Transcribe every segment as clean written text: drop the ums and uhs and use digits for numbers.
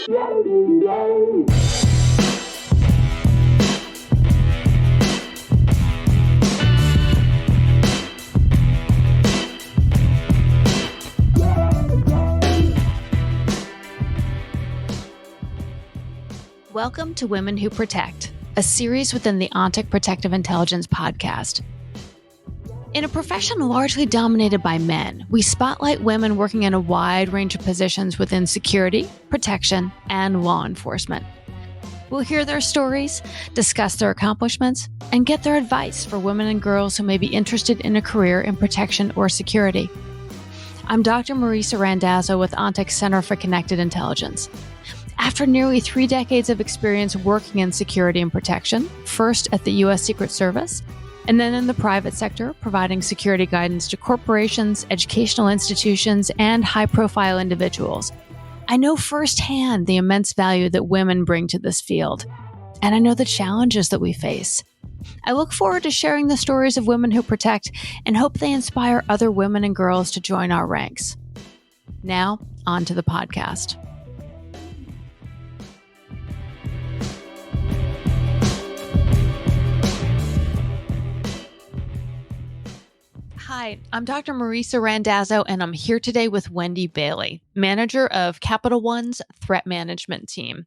Welcome to Women Who Protect, a series within the Ontic Protective Intelligence podcast. In a profession largely dominated by men, we spotlight women working in a wide range of positions within security, protection, and law enforcement. We'll hear their stories, discuss their accomplishments, and get their advice for women and girls who may be interested in a career in protection or security. I'm Dr. Marisa Randazzo with Ontic's Center for Connected Intelligence. After nearly 3 decades of experience working in security and protection, first at the U.S. Secret Service, and then in the private sector, providing security guidance to corporations, educational institutions, and high-profile individuals, I know firsthand the immense value that women bring to this field, and I know the challenges that we face. I look forward to sharing the stories of women who protect and hope they inspire other women and girls to join our ranks. Now, on to the podcast. Hi, I'm Dr. Marisa Randazzo, and I'm here today with Wendy Bailey, manager of Capital One's Threat Management Team.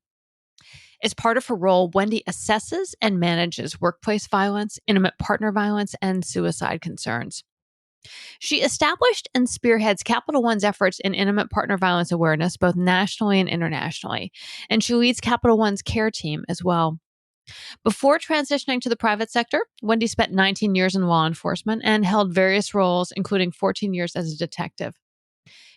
As part of her role, Wendy assesses and manages workplace violence, intimate partner violence, and suicide concerns. She established and spearheads Capital One's efforts in intimate partner violence awareness, both nationally and internationally, and she leads Capital One's care team as well. Before transitioning to the private sector, Wendy spent 19 years in law enforcement and held various roles, including 14 years as a detective.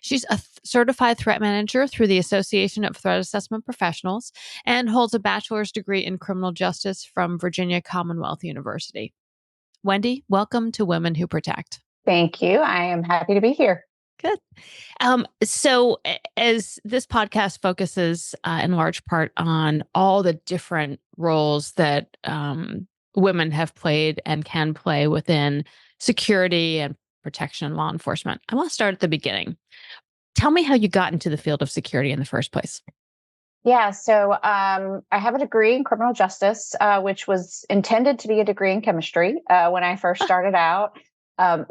She's a certified threat manager through the Association of Threat Assessment Professionals and holds a bachelor's degree in criminal justice from Virginia Commonwealth University. Wendy, welcome to Women Who Protect. Thank you. I am happy to be here. Good. So as this podcast focuses in large part on all the different roles that women have played and can play within security and protection and law enforcement, I want to start at the beginning. Tell me how you got into the field of security in the first place. Yeah, so I have a degree in criminal justice, which was intended to be a degree in chemistry when I first started out.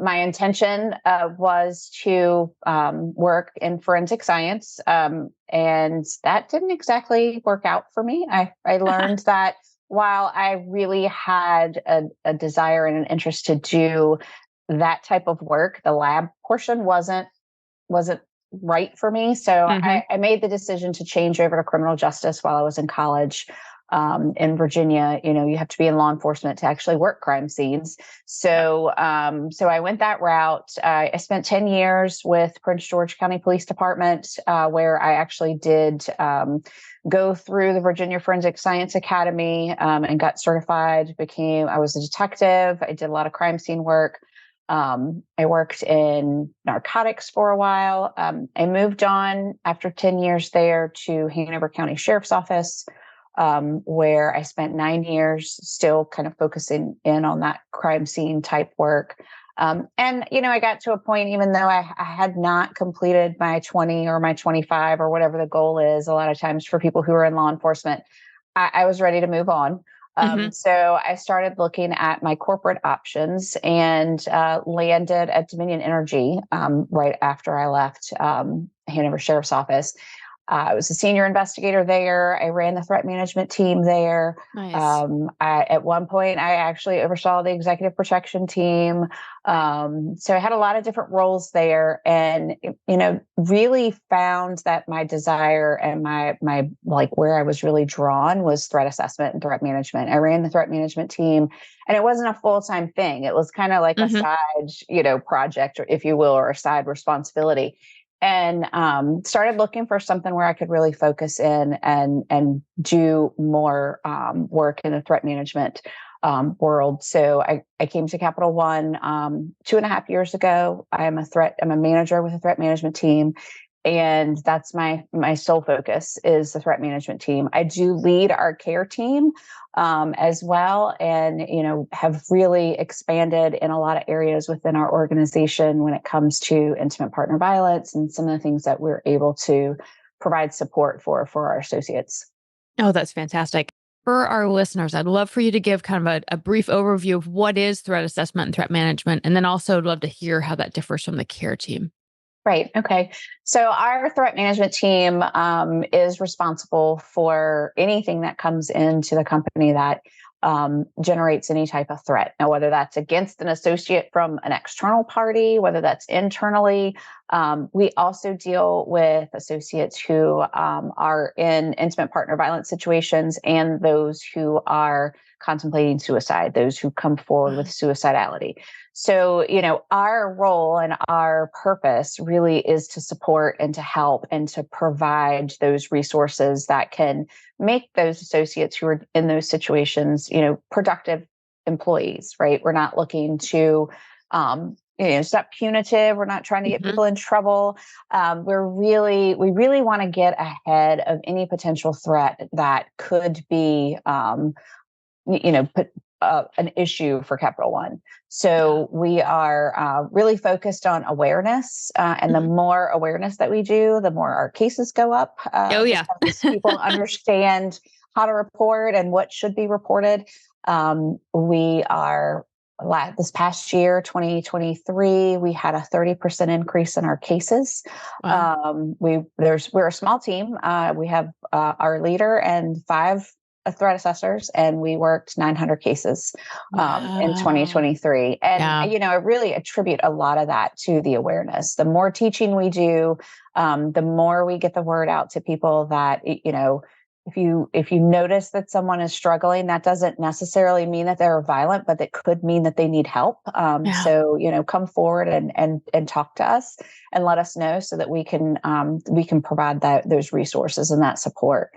My intention was to work in forensic science, and that didn't exactly work out for me. I learned that while I really had a desire and an interest to do that type of work, the lab portion wasn't right for me. So I made the decision to change over to criminal justice while I was in college. In Virginia, you have to be in law enforcement to actually work crime scenes. So I went that route. I spent 10 years with Prince George County Police Department, where I actually did go through the Virginia Forensic Science Academy and got certified. I was a detective. I did a lot of crime scene work. I worked in narcotics for a while. I moved on after 10 years there to Hanover County Sheriff's Office, where I spent 9 years still kind of focusing in on that crime scene type work. And, I got to a point, even though I had not completed my 20 or my 25 or whatever the goal is, a lot of times for people who are in law enforcement, I was ready to move on. So I started looking at my corporate options and landed at Dominion Energy right after I left Hanover Sheriff's Office. I was a senior investigator there. I ran the threat management team there. Nice. At one point, I actually oversaw the executive protection team. So I had a lot of different roles there, and really found that my desire and my like where I was really drawn was threat assessment and threat management. I ran the threat management team, and it wasn't a full-time thing. It was kind of like a side, project, or if you will, or a side responsibility. And started looking for something where I could really focus in and do more work in the threat management world. So I came to Capital One 2.5 years ago. I'm a manager with a threat management team. And that's my sole focus is the threat management team. I do lead our care team as well, and have really expanded in a lot of areas within our organization when it comes to intimate partner violence and some of the things that we're able to provide support for our associates. Oh, that's fantastic. For our listeners, I'd love for you to give kind of a brief overview of what is threat assessment and threat management. And then also I'd love to hear how that differs from the care team. Right. Okay. So our threat management team is responsible for anything that comes into the company that generates any type of threat. Now, whether that's against an associate from an external party, whether that's internally, we also deal with associates who are in intimate partner violence situations and those who are contemplating suicide, those who come forward with suicidality. So, our role and our purpose really is to support and to help and to provide those resources that can make those associates who are in those situations, productive employees, right? We're not looking to, it's not punitive. We're not trying to get people in trouble. We really want to get ahead of any potential threat that could be, an issue for Capital One. So we are really focused on awareness, and the more awareness that we do, the more our cases go up. Because people understand how to report and what should be reported. We are this past year, 2023, we had a 30% increase in our cases. Wow. We're a small team. We have our leader and 5 threat assessors, and we worked 900 cases in 2023. And, I really attribute a lot of that to the awareness. The more teaching we do, the more we get the word out to people that, if you notice that someone is struggling, that doesn't necessarily mean that they're violent, but it could mean that they need help. So, come forward and talk to us and let us know so that we can provide those resources and that support.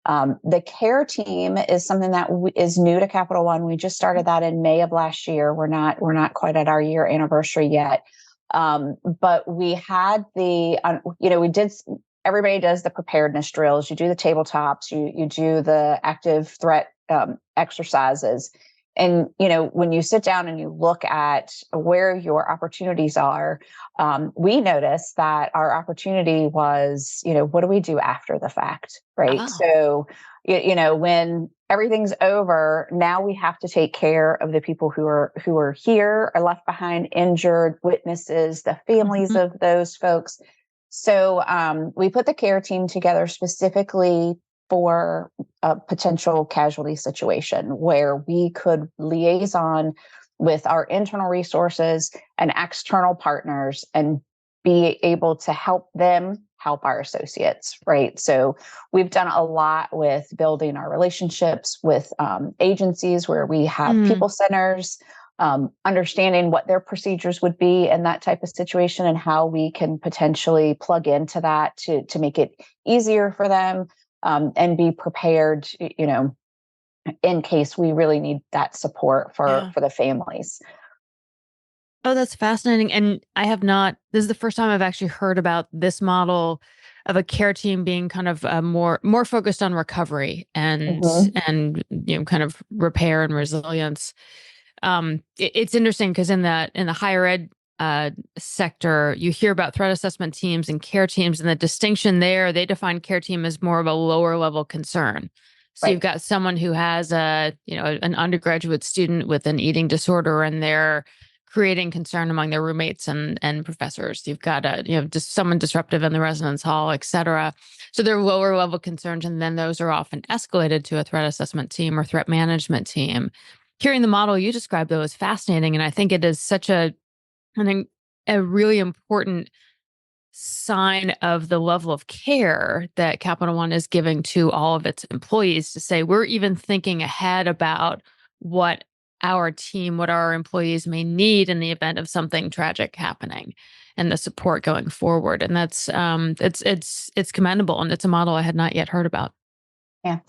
The care team is something that is new to Capital One. We just started that in May of last year. We're not quite at our year anniversary yet. But we had everybody does the preparedness drills. You do the tabletops, you do the active threat exercises. And, when you sit down and you look at where your opportunities are, we noticed that our opportunity was, what do we do after the fact, right? So, when everything's over, now we have to take care of the people who are here, are left behind, injured, witnesses, the families of those folks. So we put the care team together specifically for a potential casualty situation where we could liaison with our internal resources and external partners and be able to help them help our associates, right? So we've done a lot with building our relationships with agencies where we have people centers, understanding what their procedures would be in that type of situation and how we can potentially plug into that to make it easier for them. And be prepared, in case we really need that support for the families. Oh, that's fascinating. And this is the first time I've actually heard about this model of a care team being kind of more focused on recovery and kind of repair and resilience. It's interesting because in the higher ed sector, you hear about threat assessment teams and care teams, and the distinction there, they define care team as more of a lower level concern. So you've got someone who has an undergraduate student with an eating disorder, and they're creating concern among their roommates and professors. You've got just someone disruptive in the residence hall, et cetera. So they're lower level concerns, and then those are often escalated to a threat assessment team or threat management team. Hearing the model you described, though, is fascinating, and I think it is such a really important sign of the level of care that Capital One is giving to all of its employees to say, we're even thinking ahead about what our team, what our employees may need in the event of something tragic happening and the support going forward. And that's, it's commendable. And it's a model I had not yet heard about. Yeah.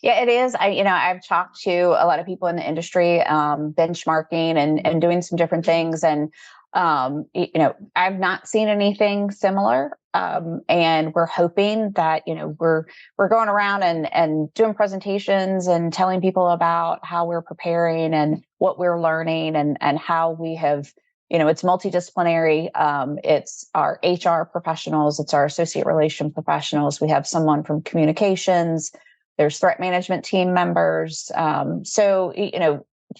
Yeah, it is. I've talked to a lot of people in the industry, benchmarking and doing some different things. And, I've not seen anything similar. And we're hoping that, we're going around and doing presentations and telling people about how we're preparing and what we're learning and how we have it's multidisciplinary. It's our HR professionals. It's our associate relation professionals. We have someone from communications. There's threat management team members. So,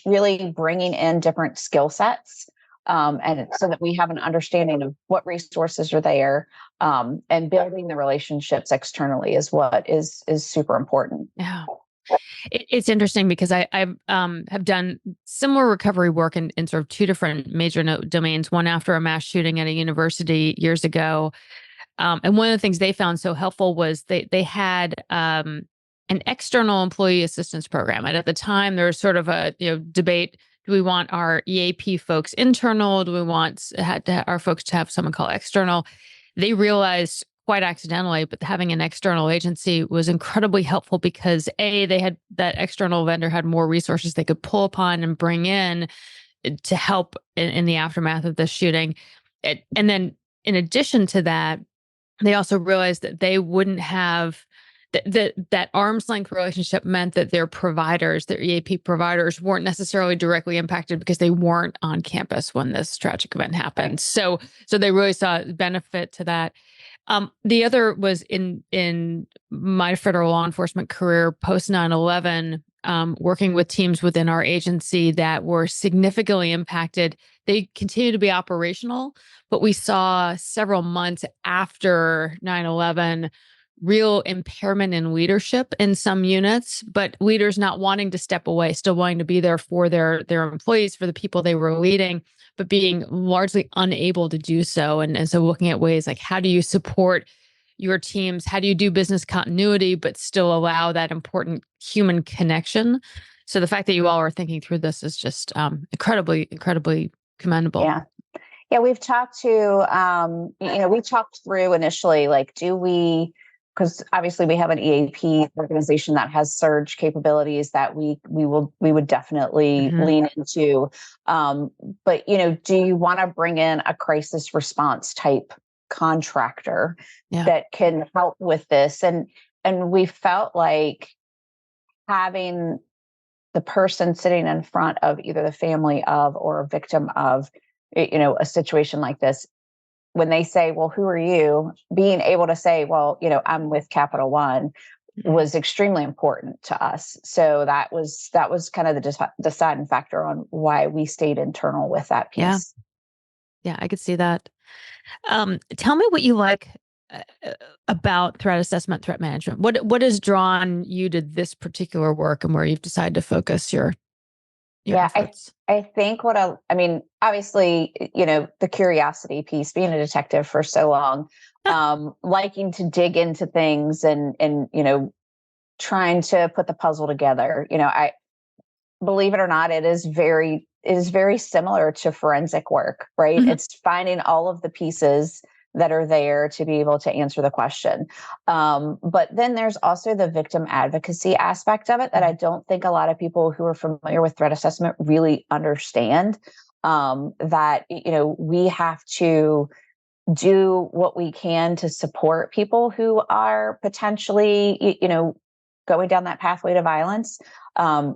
really bringing in different skill sets, and so that we have an understanding of what resources are there, and building the relationships externally is what is super important. Yeah. It's interesting because I have done similar recovery work in sort of two different major domains, one after a mass shooting at a university years ago. And one of the things they found so helpful was they had an external employee assistance program. And at the time, there was sort of a debate. Do we want our EAP folks internal? Do we want our folks to have someone called external? They realized quite accidentally, but having an external agency was incredibly helpful because they had that external vendor had more resources they could pull upon and bring in to help in the aftermath of the shooting. And then in addition to that, they also realized that they wouldn't have that arm's length relationship meant that their providers, their EAP providers, weren't necessarily directly impacted because they weren't on campus when this tragic event happened. Right. So they really saw benefit to that. The other was in my federal law enforcement career post 9/11, working with teams within our agency that were significantly impacted. They continue to be operational, but we saw several months after 9/11 real impairment in leadership in some units, but leaders not wanting to step away, still wanting to be there for their employees, for the people they were leading, but being largely unable to do so. And so looking at ways like, how do you support your teams? How do you do business continuity, but still allow that important human connection? So the fact that you all are thinking through this is just incredibly, incredibly commendable. Yeah. Yeah. We've talked to, we talked through initially, like, because obviously we have an EAP organization that has surge capabilities that we would definitely lean into. But do you want to bring in a crisis response type contractor that can help with this? And we felt like having the person sitting in front of either the family of or a victim of, a situation like this, when they say, well, who are you? Being able to say, well, I'm with Capital One was extremely important to us. So that was kind of the deciding factor on why we stayed internal with that piece. Yeah, I could see that. Tell me what you like about threat assessment, threat management. What has drawn you to this particular work and where you've decided to focus your efforts? I think obviously, the curiosity piece, being a detective for so long, liking to dig into things and trying to put the puzzle together. I believe it or not, it is very similar to forensic work, right? Mm-hmm. It's finding all of the pieces that are there to be able to answer the question. But then there's also the victim advocacy aspect of it that I don't think a lot of people who are familiar with threat assessment really understand, that, we have to do what we can to support people who are potentially, going down that pathway to violence.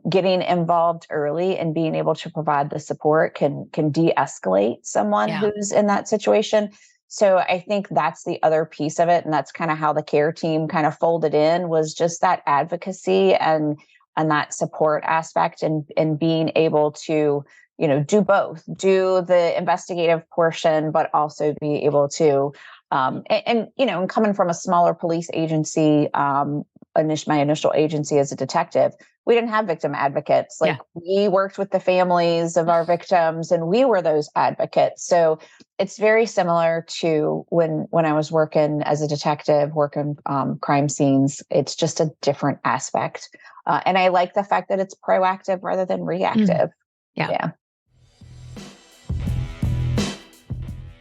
Getting involved early and being able to provide the support can de-escalate someone who's in that situation. So I think that's the other piece of it. And that's kind of how the care team kind of folded in, was just that advocacy and that support aspect, and being able to, do both, do the investigative portion, but also be able to, and coming from a smaller police agency, my initial agency as a detective, we didn't have victim advocates. We worked with the families of our victims, and we were those advocates. So it's very similar to when I was working as a detective, working crime scenes. It's just a different aspect. And I like the fact that it's proactive rather than reactive. Yeah.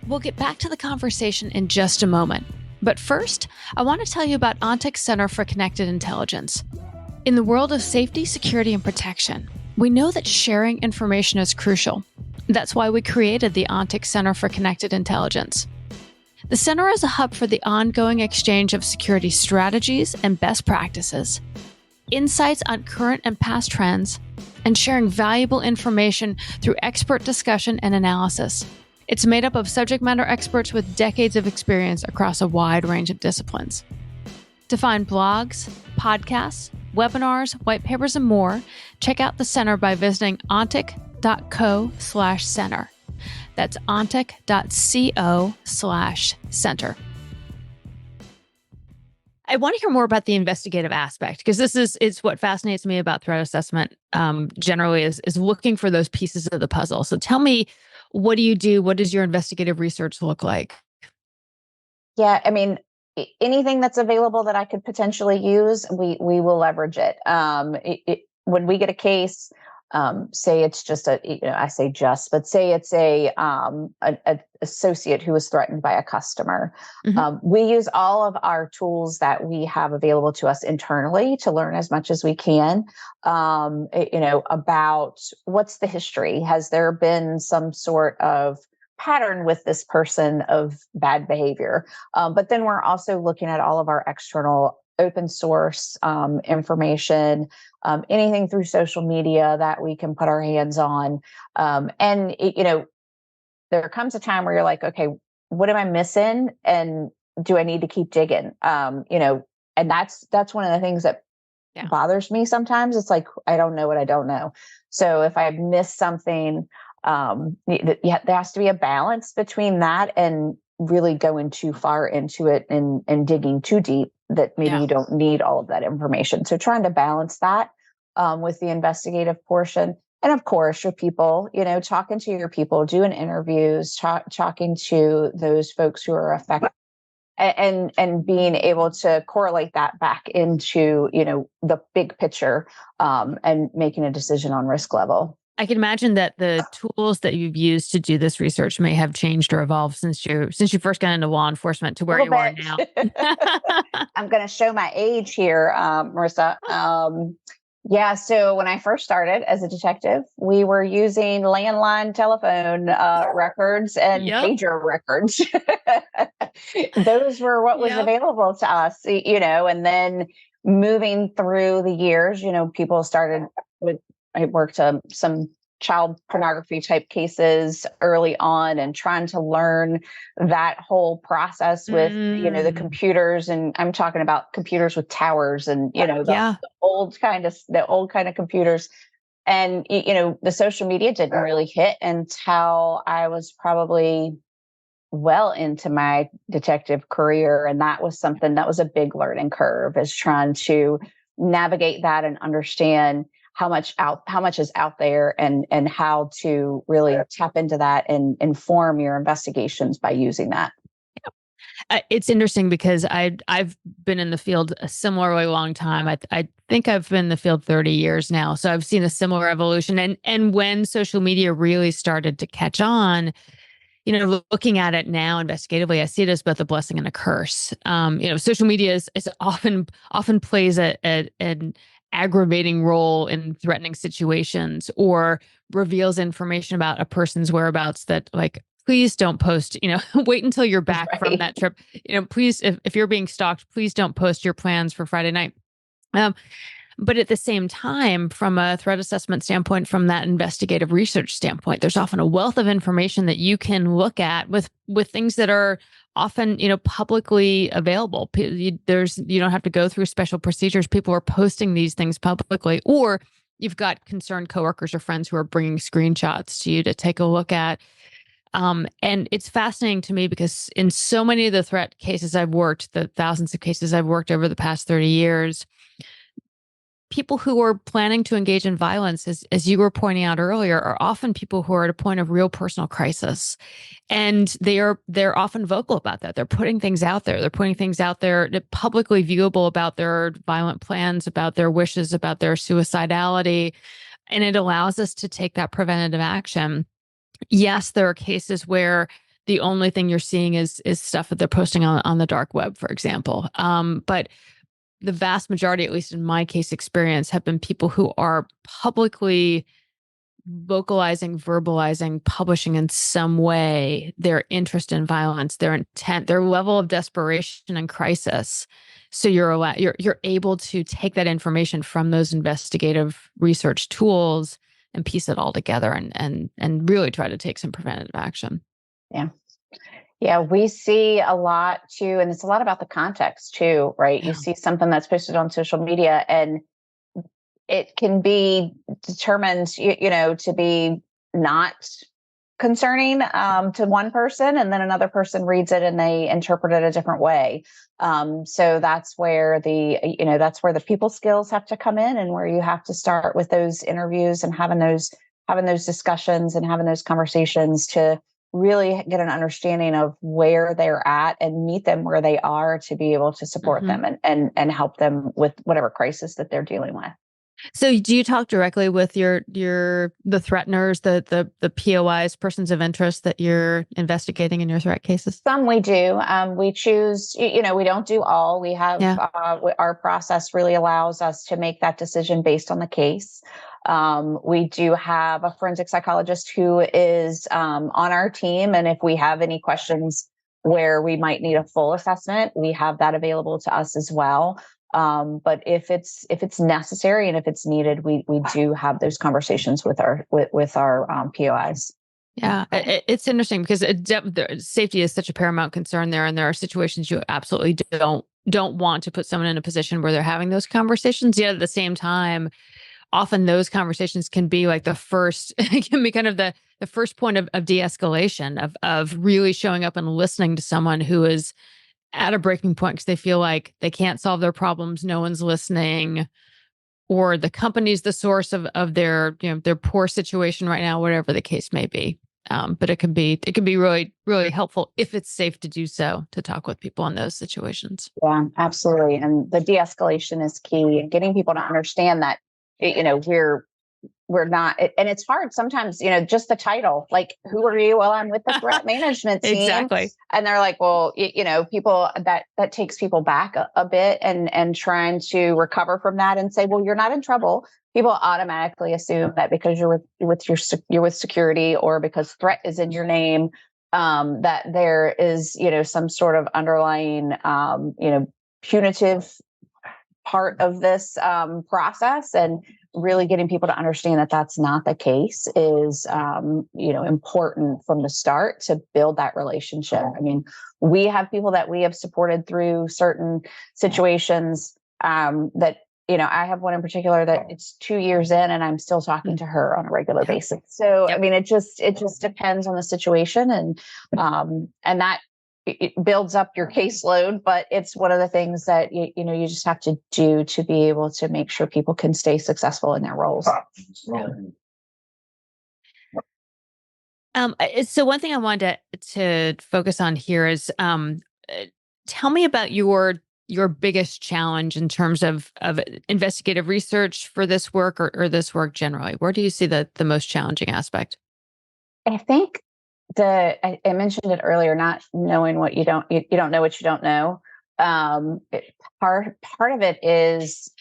We'll get back to the conversation in just a moment. But first, I want to tell you about ONTIC's Center for Connected Intelligence. In the world of safety, security, and protection, we know that sharing information is crucial. That's why we created the ONTIC Center for Connected Intelligence. The center is a hub for the ongoing exchange of security strategies and best practices, insights on current and past trends, and sharing valuable information through expert discussion and analysis. It's made up of subject matter experts with decades of experience across a wide range of disciplines. To find blogs, podcasts, webinars, white papers, and more, check out the center by visiting ontic.co/center. That's ontic.co/center. I want to hear more about the investigative aspect, because this is what fascinates me about threat assessment generally is looking for those pieces of the puzzle. So tell me, what do you do? What does your investigative research look like? Yeah, I mean, anything that's available that I could potentially use, we will leverage it. When we get a case, say it's just I say just, but say it's an associate who was threatened by a customer. We use all of our tools that we have available to us internally to learn as much as we can, about what's the history. Has there been some sort of pattern with this person of bad behavior? But then we're also looking at all of our external open source information, anything through social media that we can put our hands on. There comes a time where you're like, okay, what am I missing? And do I need to keep digging? And that's one of the things that bothers me sometimes. It's like, I don't know what I don't know. So if I missed something, there has to be a balance between that and really going too far into it and digging too deep that maybe you don't need all of that information. So trying to balance that with the investigative portion. And of course, your people, talking to your people, doing interviews, talking to those folks who are affected, and being able to correlate that back into, the big picture, and making a decision on risk level. I can imagine that the tools that you've used to do this research may have changed or evolved since you first got into law enforcement to where you are now. I'm going to show my age here, Marissa. So when I first started as a detective, we were using landline telephone records and pager records. Those were what was available to us, and then moving through the years, people started with, I worked some child pornography type cases early on, and trying to learn that whole process with, the computers. And I'm talking about computers with towers and, the old kind of computers. And, the social media didn't really hit until I was probably well into my detective career. And that was something that was a big learning curve, is trying to navigate that and understand how much is out there, and how to really tap into that and inform your investigations by using that. It's interesting because I've been in the field a similarly long time. I think I've been in the field 30 years now. So I've seen a similar evolution. And when social media really started to catch on, looking at it now investigatively, I see it as both a blessing and a curse. Social media is often plays an aggravating role in threatening situations, or reveals information about a person's whereabouts that, like, please don't post, wait until you're back from that trip. Please, if you're being stalked, please don't post your plans for Friday night. But at the same time, from a threat assessment standpoint, from that investigative research standpoint, there's often a wealth of information that you can look at with things that are often, publicly available. You don't have to go through special procedures. People are posting these things publicly, or you've got concerned coworkers or friends who are bringing screenshots to you to take a look at. And it's fascinating to me because in so many of the threat cases I've worked, the thousands of cases I've worked over the past 30 years, people who are planning to engage in violence, as you were pointing out earlier, are often people who are at a point of real personal crisis. And they're often vocal about that. They're putting things out there. They're putting things out there publicly viewable about their violent plans, about their wishes, about their suicidality. And it allows us to take that preventative action. Yes, there are cases where the only thing you're seeing is stuff that they're posting on the dark web, for example. But the vast majority, at least in my case experience, have been people who are publicly vocalizing, verbalizing, publishing in some way their interest in violence, their intent, their level of desperation and crisis. So you're able to take that information from those investigative research tools and piece it all together and really try to take some preventative action. Yeah. Yeah, we see a lot too, and it's a lot about the context too, right? You Yeah. see something that's posted on social media and it can be determined, to be not concerning to one person, and then another person reads it and they interpret it a different way. So that's where the people skills have to come in, and where you have to start with those interviews and having those discussions and having those conversations to really get an understanding of where they're at and meet them where they are to be able to support Mhm. them and help them with whatever crisis that they're dealing with. So do you talk directly with the threateners, the POIs, persons of interest that you're investigating in your threat cases? Some we do. We choose, we don't do all. We have Yeah. our process really allows us to make that decision based on the case. We do have a forensic psychologist who is on our team. And if we have any questions where we might need a full assessment, we have that available to us as well. But if it's necessary and if it's needed, we do have those conversations with our POIs. Yeah, it's interesting because safety is such a paramount concern there, and there are situations you absolutely don't want to put someone in a position where they're having those conversations. Yet at the same time, often those conversations can be like the first, it can be kind of the first point of de-escalation of really showing up and listening to someone who is at a breaking point because they feel like they can't solve their problems, no one's listening, or the company's the source of their their poor situation right now, whatever the case may be. But it can be really really helpful if it's safe to do so to talk with people in those situations. Yeah, absolutely. And the de-escalation is key, and getting people to understand that, we're not, and it's hard sometimes, just the title, like, who are you? Well, I'm with the threat management team. Exactly. And they're like, well, people that takes people back a bit, and trying to recover from that and say, well, you're not in trouble. People automatically assume that because you're with security, or because threat is in your name, that there is, some sort of underlying, punitive part of this process. And really getting people to understand that that's not the case is, important from the start to build that relationship. I mean, we have people that we have supported through certain situations, that, I have one in particular that it's 2 years in and I'm still talking to her on a regular Yep. basis. So, I Yep. mean, it just depends on the situation, and that it builds up your caseload, but it's one of the things that you just have to do to be able to make sure people can stay successful in their roles. Yeah. So one thing I wanted to focus on here is uh, tell me about your biggest challenge in terms of investigative research for this work, or this work generally. Where do you see the most challenging aspect? I think I mentioned it earlier, not knowing what you don't know what you don't know. Part of it is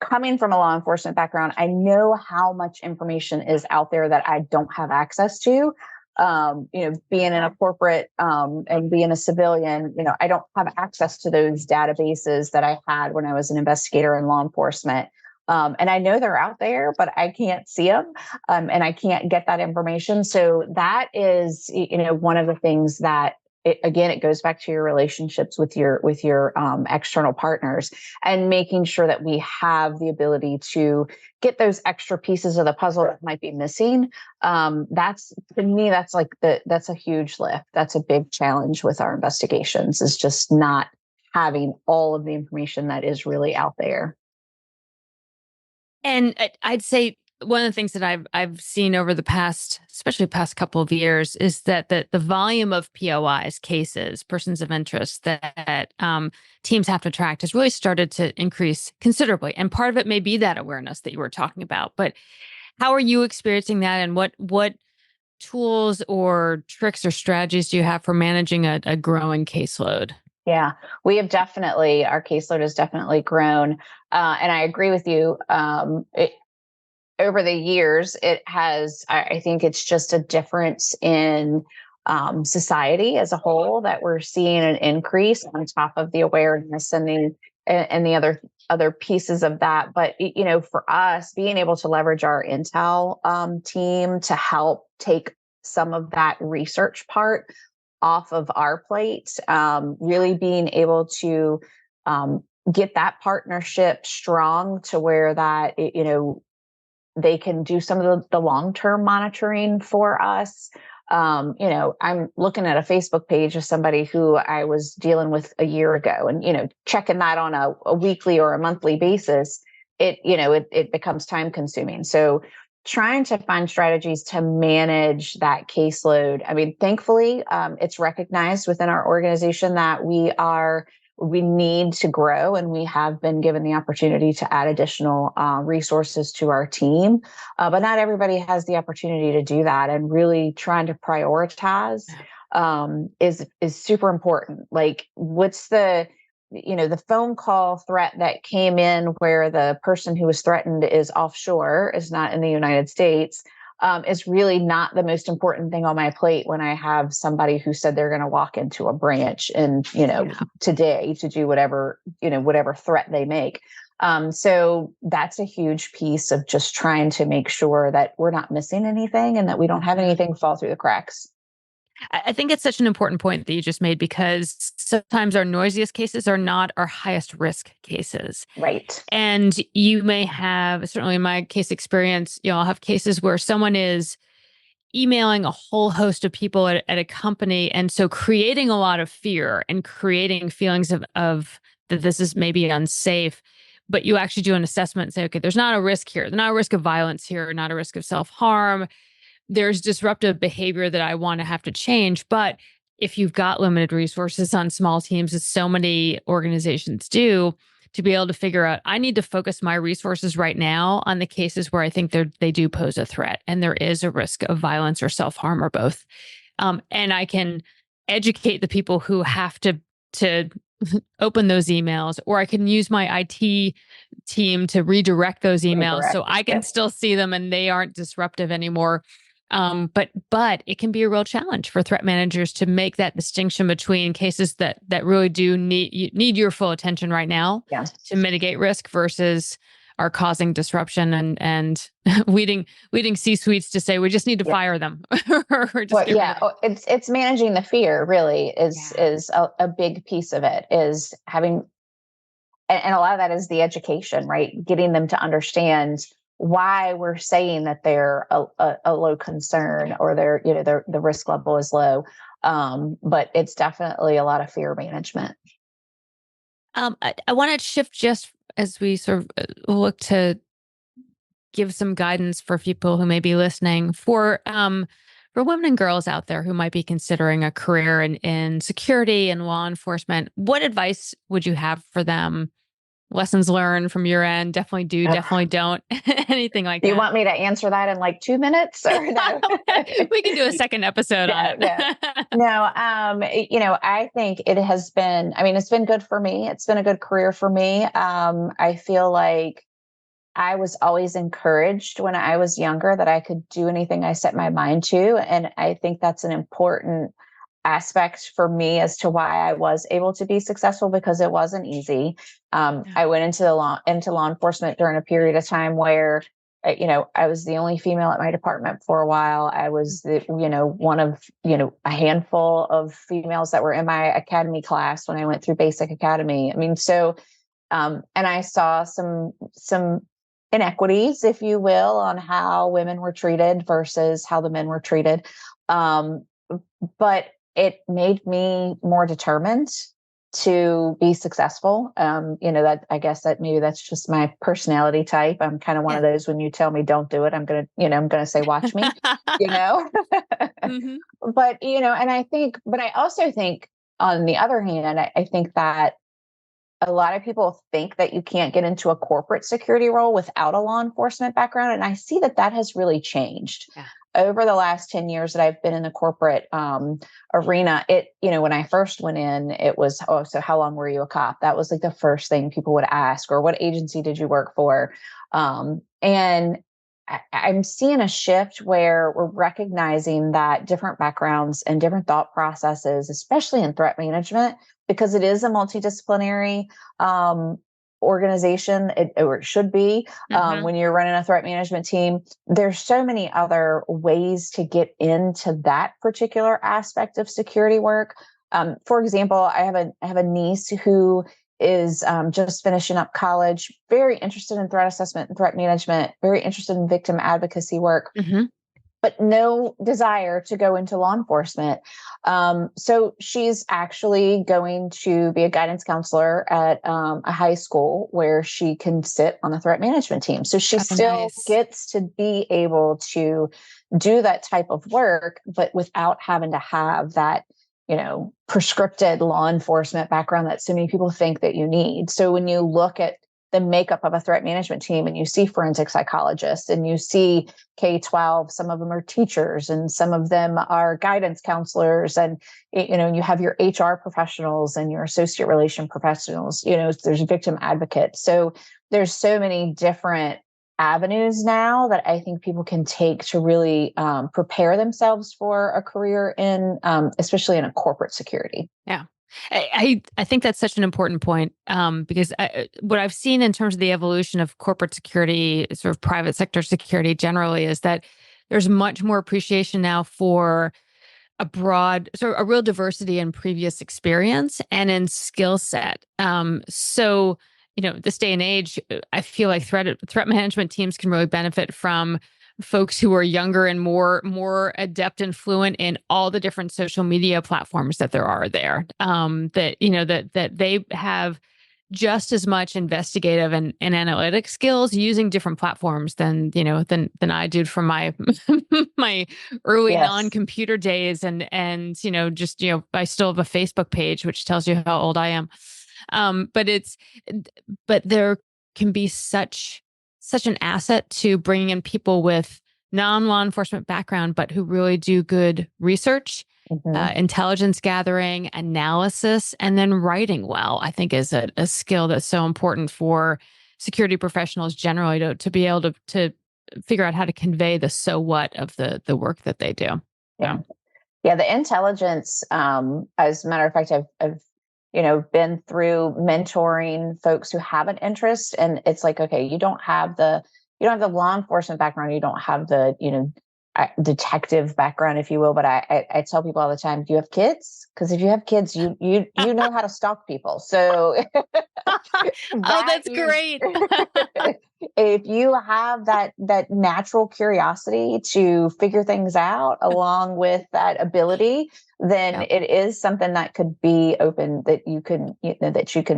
coming from a law enforcement background. I know how much information is out there that I don't have access to. Being in a corporate, and being a civilian, I don't have access to those databases that I had when I was an investigator in law enforcement. And I know they're out there, but I can't see them, and I can't get that information. So that is, one of the things that, it goes back to your relationships with your external partners, and making sure that we have the ability to get those extra pieces of the puzzle that might be missing. That's, to me, that's a huge lift. That's a big challenge with our investigations, is just not having all of the information that is really out there. And I'd say one of the things that I've seen over the past, especially past couple of years, is that the volume of POIs, cases, persons of interest that teams have to track has really started to increase considerably. And part of it may be that awareness that you were talking about. But how are you experiencing that, and what tools or tricks or strategies do you have for managing a growing caseload? Yeah, our caseload has definitely grown. And I agree with you. Over the years, I think it's just a difference in society as a whole, that we're seeing an increase on top of the awareness and the other pieces of that. But, for us, being able to leverage our intel team to help take some of that research part off of our plate, really being able to get that partnership strong to where that, they can do some of the long-term monitoring for us. I'm looking at a Facebook page of somebody who I was dealing with a year ago, and, checking that on a weekly or a monthly basis, it becomes time consuming. So trying to find strategies to manage that caseload. I mean, thankfully, it's recognized within our organization that we need to grow, and we have been given the opportunity to add additional resources to our team. But not everybody has the opportunity to do that, and really trying to prioritize is super important. Like, what's the phone call threat that came in where the person who was threatened is offshore, is not in the United States, is really not the most important thing on my plate when I have somebody who said they're going to walk into a branch and, today to do whatever threat they make. So that's a huge piece of just trying to make sure that we're not missing anything and that we don't have anything fall through the cracks. I think it's such an important point that you just made, because sometimes our noisiest cases are not our highest risk cases. Right. And you may have, certainly in my case experience, I'll have cases where someone is emailing a whole host of people at a company. And so creating a lot of fear and creating feelings of that this is maybe unsafe. But you actually do an assessment and say, okay, there's not a risk here. There's not a risk of violence here, not a risk of self-harm. There's disruptive behavior that I want to have to change. But if you've got limited resources on small teams, as so many organizations do, to be able to figure out, I need to focus my resources right now on the cases where I think they do pose a threat and there is a risk of violence or self-harm or both. And I can educate the people who have to open those emails, or I can use my IT team to redirect those emails so I can still see them and they aren't disruptive anymore. But it can be a real challenge for threat managers to make that distinction between cases that really do need your full attention right now to mitigate risk versus are causing disruption and leading C-suites to say we just need to fire them. It's managing the fear. Really is a big piece of it. Is having, and a lot of that is the education, right? Getting them to understand why we're saying that they're a low concern, or the risk level is low. But it's definitely a lot of fear management. I want to shift just as we sort of look to give some guidance for people who may be listening, for women and girls out there who might be considering a career in security and law enforcement. What advice would you have for them? Lessons learned from your end? Definitely do, definitely don't. Anything like that. You want me to answer that in like 2 minutes? Or no? We can do a second episode on it. No, I think it has been, it's been good for me. It's been a good career for me. I feel like I was always encouraged when I was younger that I could do anything I set my mind to. And I think that's an important aspect for me as to why I was able to be successful, because it wasn't easy. I went into law enforcement during a period of time where, I was the only female at my department for a while. I was one of, a handful of females that were in my academy class when I went through basic academy. And I saw some inequities, if you will, on how women were treated versus how the men were treated. But it made me more determined to be successful. That I guess that maybe that's just my personality type. I'm kind of one of those, when you tell me don't do it, I'm going to say, watch me, mm-hmm. But, but I also think, on the other hand, I think that a lot of people think that you can't get into a corporate security role without a law enforcement background. And I see that has really changed. Over the last 10 years that I've been in the corporate arena. When I first went in, it was, so how long were you a cop? That was like the first thing people would ask, or what agency did you work for? And I'm seeing a shift where we're recognizing that different backgrounds and different thought processes, especially in threat management, because it is a multidisciplinary organization, or it should be, when you're running a threat management team. There's so many other ways to get into that particular aspect of security work. For example, I have a niece who is just finishing up college, very interested in threat assessment and threat management, very interested in victim advocacy work, but no desire to go into law enforcement. So she's actually going to be a guidance counselor at a high school where she can sit on the threat management team. So she still gets to be able to do that type of work, but without having to have that, prescripted law enforcement background that so many people think that you need. So when you look at the makeup of a threat management team and you see forensic psychologists and you see K-12, some of them are teachers and some of them are guidance counselors, and you have your HR professionals and your associate relation professionals, there's victim advocates. So there's so many different avenues now that I think people can take to really prepare themselves for a career in, especially in a corporate security. Yeah. I think that's such an important point, because what I've seen in terms of the evolution of corporate security, sort of private sector security generally, is that there's much more appreciation now for a real diversity in previous experience and in skill set. So, this day and age, I feel like threat management teams can really benefit from folks who are younger and more adept and fluent in all the different social media platforms that there are there. That they have just as much investigative and analytic skills using different platforms than I did from my my early non-computer days, and I still have a Facebook page, which tells you how old I am. But there can be such an asset to bringing in people with non-law enforcement background, but who really do good research, intelligence gathering, analysis, and then writing well, I think is a skill that's so important for security professionals generally to be able to figure out how to convey the so what of the work that they do. Yeah. The intelligence, as a matter of fact, I've been through mentoring folks who have an interest, and it's like, okay, you don't have the law enforcement background, you don't have the, detective background, if you will. But I tell people all the time, do you have kids? Because if you have kids, you know how to stalk people. So that's great. If you have that natural curiosity to figure things out along with that ability, then it is something that could be open, that you can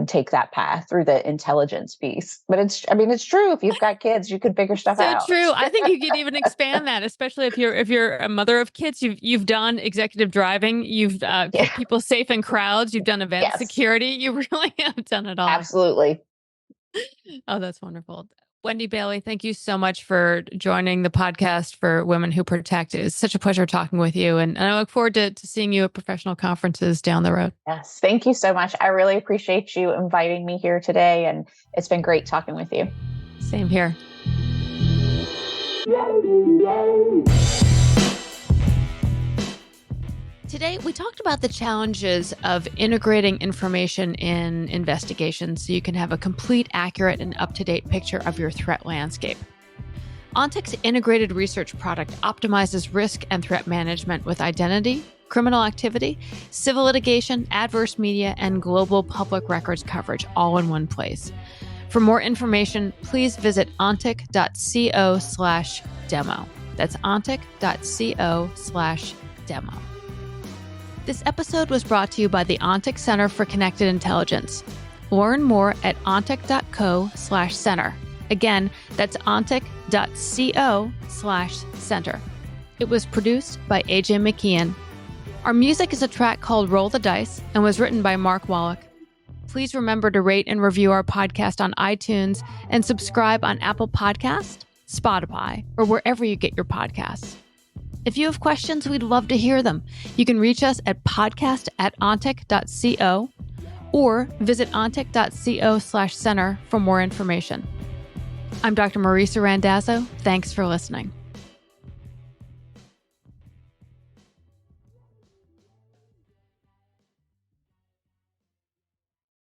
take that path through the intelligence piece. But it's true. If you've got kids, you can figure stuff out. So true. I think you could even expand that, especially if you're a mother of kids. You've done executive driving. You've kept people safe in crowds. You've done event security. You really have done it all. Absolutely. Oh, that's wonderful. Wendy Bailey, thank you so much for joining the podcast for Women Who Protect. It was such a pleasure talking with you. And I look forward to seeing you at professional conferences down the road. Yes, thank you so much. I really appreciate you inviting me here today. And it's been great talking with you. Same here. Today, we talked about the challenges of integrating information in investigations so you can have a complete, accurate, and up-to-date picture of your threat landscape. ONTIC's integrated research product optimizes risk and threat management with identity, criminal activity, civil litigation, adverse media, and global public records coverage all in one place. For more information, please visit ontic.co/demo. That's ontic.co/demo. This episode was brought to you by the ONTIC Center for Connected Intelligence. Learn more at ontic.co/center. Again, that's ontic.co/center. It was produced by AJ McKeon. Our music is a track called Roll the Dice and was written by Mark Wallach. Please remember to rate and review our podcast on iTunes and subscribe on Apple Podcasts, Spotify, or wherever you get your podcasts. If you have questions, we'd love to hear them. You can reach us at podcast@ontic.co or visit ontic.co/center for more information. I'm Dr. Marisa Randazzo. Thanks for listening.